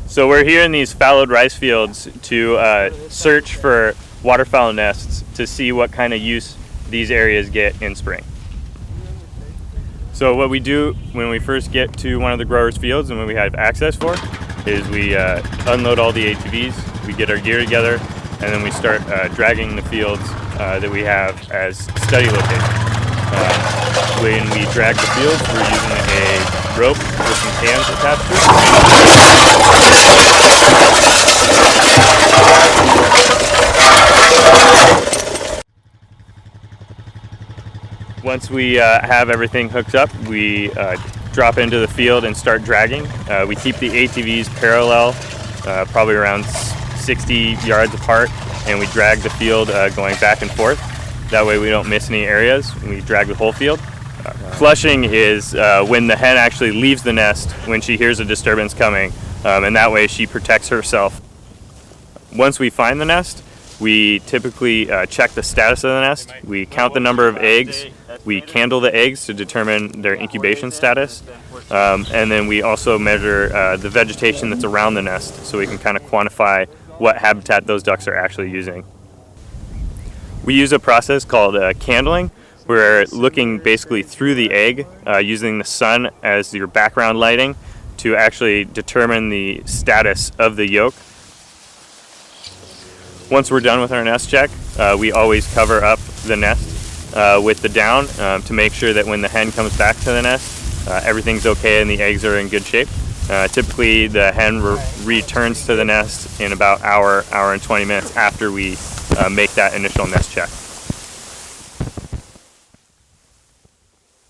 So we're here in these fallowed rice fields to search for waterfowl nests to see what kind of use these areas get in spring. So what we do when we first get to one of the growers' fields and when we have access for is we unload all the ATVs, we get our gear together, and then we start dragging the fields that we have as study locations. When we drag the fields, we're using a rope with some cans attached to it. Once we have everything hooked up, we drop into the field and start dragging. We keep the ATVs parallel, probably around 60 yards apart, and we drag the field going back and forth. That way we don't miss any areas. We drag the whole field. Flushing is when the hen actually leaves the nest when she hears a disturbance coming, and that way she protects herself. Once we find the nest, we typically check the status of the nest. We count the number of eggs. We candle the eggs to determine their incubation status. And then we also measure the vegetation that's around the nest so we can kind of quantify what habitat those ducks are actually using. We use a process called candling. We're looking basically through the egg using the sun as your background lighting to actually determine the status of the yolk. Once we're done with our nest check, we always cover up the nest with the down to make sure that when the hen comes back to the nest, everything's okay and the eggs are in good shape. Typically the hen returns to the nest in about hour and 20 minutes after we make that initial nest check.